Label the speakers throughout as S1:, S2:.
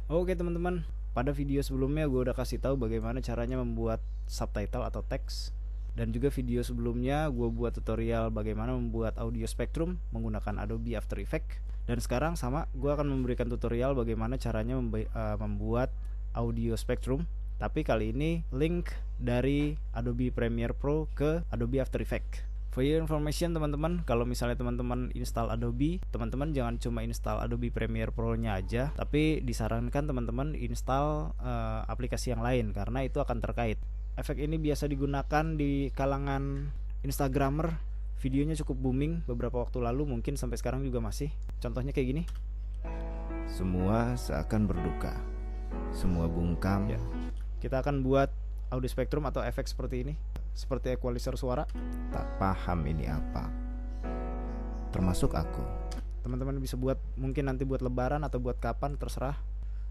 S1: Oke teman-teman, pada video sebelumnya gue udah kasih tahu bagaimana caranya membuat subtitle atau teks. Dan juga video sebelumnya gue buat tutorial bagaimana membuat audio spektrum menggunakan Adobe After Effects. Dan sekarang sama, gue akan memberikan tutorial bagaimana caranya membuat audio spektrum. Tapi kali ini link dari Adobe Premiere Pro ke Adobe After Effects. For your information teman-teman, kalau misalnya teman-teman install Adobe, teman-teman jangan cuma install Adobe Premiere Pro-nya aja, tapi disarankan teman-teman install aplikasi yang lain karena itu akan terkait. Efek ini biasa digunakan di kalangan Instagramer. Videonya cukup booming beberapa waktu lalu, mungkin sampai sekarang juga masih. Contohnya kayak gini.
S2: Semua seakan berduka, semua bungkam.
S1: Ya. Kita akan buat audio spektrum atau efek seperti ini, seperti equalizer suara.
S2: Tak paham ini apa, termasuk aku.
S1: Teman-teman bisa buat, mungkin nanti buat lebaran atau buat kapan, terserah.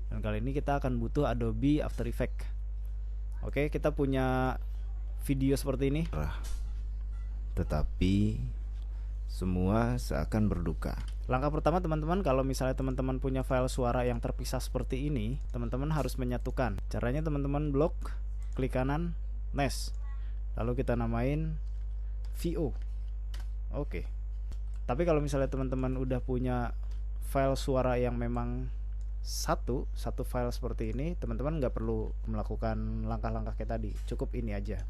S1: Dan kali ini kita akan butuh Adobe After Effects. Oke, kita punya video seperti ini.
S2: Tetapi semua seakan berduka.
S1: Langkah pertama teman-teman, kalau misalnya teman-teman punya file suara yang terpisah seperti ini, teman-teman harus menyatukan. Caranya teman-teman blok, klik kanan, Nest. Lalu kita namain VO. Oke. Tapi kalau misalnya teman-teman udah punya file suara yang memang satu file seperti ini, teman-teman nggak perlu melakukan langkah-langkah kayak tadi. Cukup ini aja.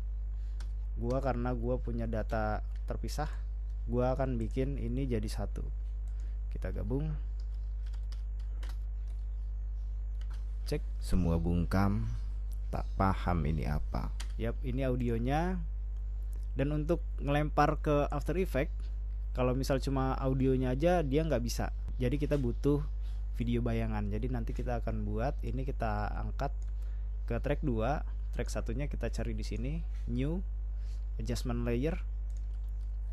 S1: Karena gua punya data terpisah, gua akan bikin ini jadi satu. Kita gabung. Cek.
S2: Semua bungkam, tak paham ini apa.
S1: Yap, ini audionya. Dan untuk ngelempar ke After Effects, kalau misal cuma audionya aja dia nggak bisa. Jadi kita butuh video bayangan. Jadi nanti kita akan buat ini, kita angkat ke track 2, track satunya kita cari di sini, new adjustment layer.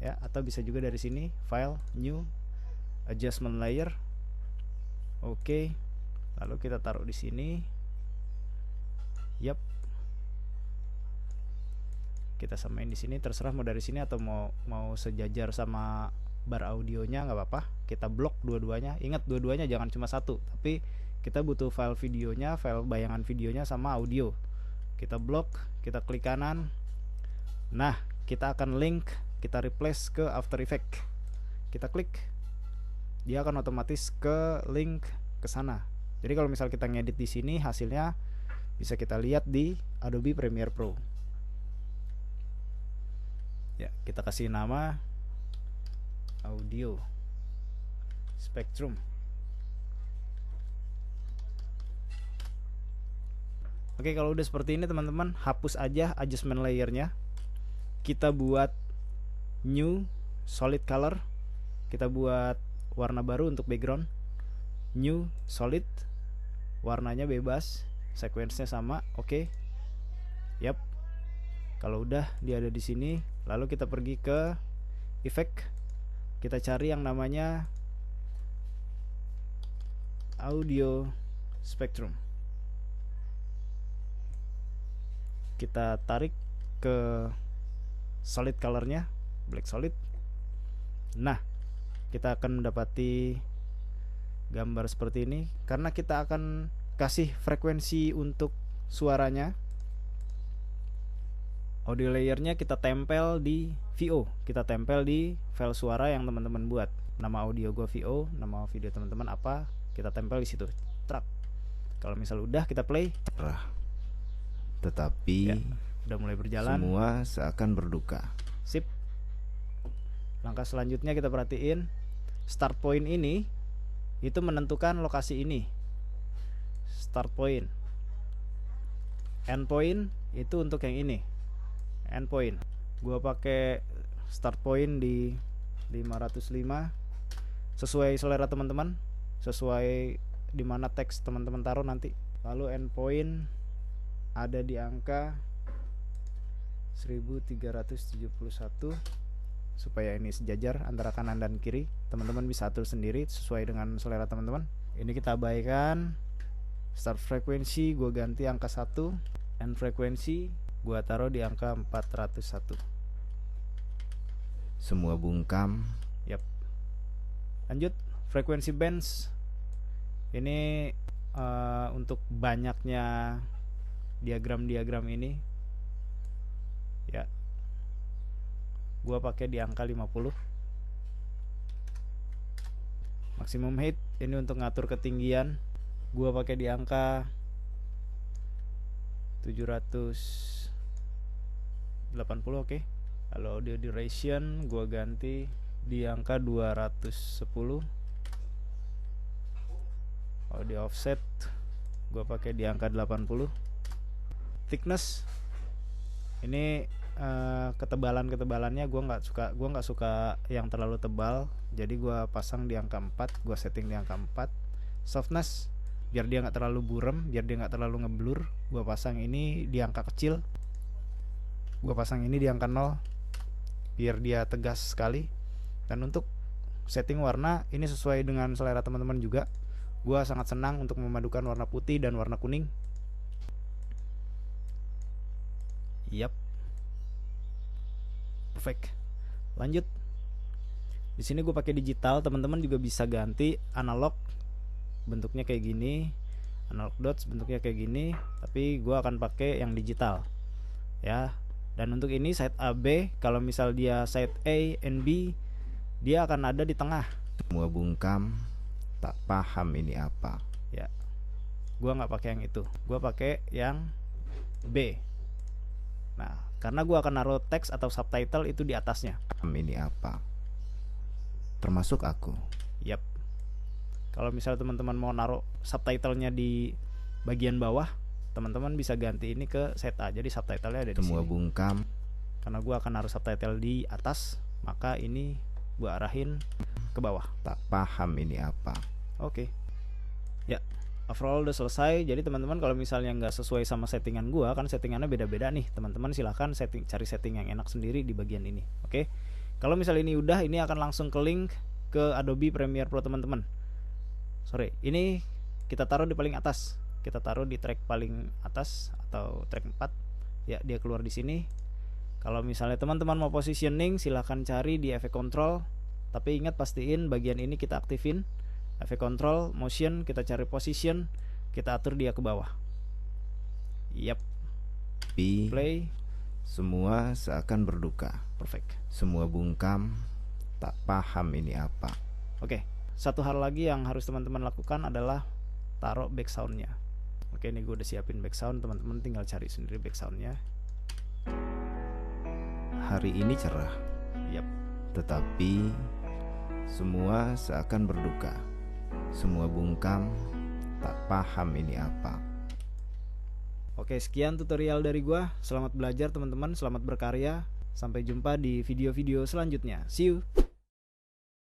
S1: Ya, atau bisa juga dari sini, file new adjustment layer. Oke. Lalu kita taruh di sini. Yap. Kita samain di sini, terserah mau dari sini atau mau sejajar sama bar audionya, nggak apa-apa. Kita blok dua-duanya. Ingat, dua-duanya jangan cuma satu, tapi kita butuh file videonya, file bayangan videonya sama audio. Kita blok, kita klik kanan. Nah, kita akan link, kita replace ke After Effects. Kita klik, dia akan otomatis ke link ke sana. Jadi kalau misal kita ngedit di sini, hasilnya bisa kita lihat di Adobe Premiere Pro. Ya, kita kasih nama audio spektrum. Oke, kalau udah seperti ini teman-teman, hapus aja adjustment layernya. Kita buat new solid color. Kita buat warna baru untuk background. New solid. Warnanya bebas, sequence-nya sama. Oke. Yap. Kalau udah dia ada di sini, lalu kita pergi ke effect. Kita cari yang namanya audio spectrum. Kita tarik ke solid colornya, black solid. Nah, kita akan mendapati gambar seperti ini karena kita akan kasih frekuensi untuk suaranya. Audio layernya kita tempel di VO, kita tempel di file suara yang teman-teman buat. Nama audio gua VO, nama video teman-teman apa, kita tempel di situ. Trap. Kalau misal udah, kita play.
S2: Tetapi
S1: ya, udah mulai berjalan.
S2: semua seakan berduka.
S1: Sip. Langkah selanjutnya kita perhatiin, start point ini itu menentukan lokasi ini. Start point. End point itu untuk yang ini. End point. Gua pakai start point di 505 sesuai selera teman-teman, sesuai di mana teks teman-teman taruh nanti. Lalu end point ada di angka 1371 supaya ini sejajar antara kanan dan kiri. Teman-teman bisa atur sendiri sesuai dengan selera teman-teman. Ini kita abaikan. Start frekuensi gue ganti angka 1. End frekuensi gue taruh di angka 401.
S2: Semua bungkam.
S1: Yap. Lanjut, frekuensi bands. Ini untuk banyaknya diagram-diagram ini ya, gua pakai di angka 50. Maximum height ini untuk ngatur ketinggian, gua pakai di angka 780. Oke. Kalau audio duration gua ganti di angka 210. Audio offset gua pakai di angka 80. Thickness ini ketebalannya gua nggak suka yang terlalu tebal, jadi gua pasang di angka 4, gua setting di angka 4. Softness biar dia nggak terlalu burem, biar dia nggak terlalu ngeblur, gua pasang ini di angka kecil. Gua pasang ini di angka 0 biar dia tegas sekali. Dan untuk setting warna ini sesuai dengan selera teman-teman juga. Gua sangat senang untuk memadukan warna putih dan warna kuning. Yap. Perfect. Lanjut. Di sini gue pakai digital, teman-teman juga bisa ganti analog. Bentuknya kayak gini, analog dots bentuknya kayak gini, tapi gue akan pakai yang digital. Ya. Dan untuk ini side AB, kalau misal dia side A and B, dia akan ada di tengah.
S2: Semua bungkam tak paham ini apa.
S1: Ya. Gua nggak pakai yang itu. Gua pakai yang B. Nah, karena gua akan naruh teks atau subtitle itu di atasnya.
S2: Paham ini apa? Termasuk aku.
S1: Yap. Kalau misal teman-teman mau naruh subtitlenya di bagian bawah, teman-teman bisa ganti ini ke set A. Jadi subtitlenya ada di
S2: Semua
S1: sini.
S2: bungkam.
S1: Karena gua akan naruh subtitle di atas, maka ini gua arahin ke bawah.
S2: Tak paham ini apa.
S1: Oke. Ya, overall udah selesai. Jadi teman-teman kalau misalnya nggak sesuai sama settingan gua, kan settingannya beda-beda nih, teman-teman silahkan cari setting yang enak sendiri di bagian ini. Oke. Kalau misalnya ini udah, ini akan langsung ke link ke Adobe Premiere Pro teman-teman. Sorry, ini kita taruh di paling atas. Kita taruh di track paling atas atau track 4. Ya, dia keluar di sini. Kalau misalnya teman-teman mau positioning, silahkan cari di efek control. Tapi ingat pastiin bagian ini kita aktifin. Efek control, motion, kita cari position, kita atur dia ke bawah. Yap. Play.
S2: Semua seakan berduka.
S1: Perfect.
S2: Semua bungkam tak paham ini apa.
S1: Oke. Satu hal lagi yang harus teman-teman lakukan adalah taruh back soundnya. Oke, ini gue udah siapin back sound, teman-teman tinggal cari sendiri back soundnya.
S2: Hari ini cerah.
S1: Yap.
S2: Tetapi semua seakan berduka. Semua bungkam tak paham ini apa.
S1: Oke, sekian tutorial dari gua. Selamat belajar teman-teman, selamat berkarya. Sampai jumpa di video-video selanjutnya. See you.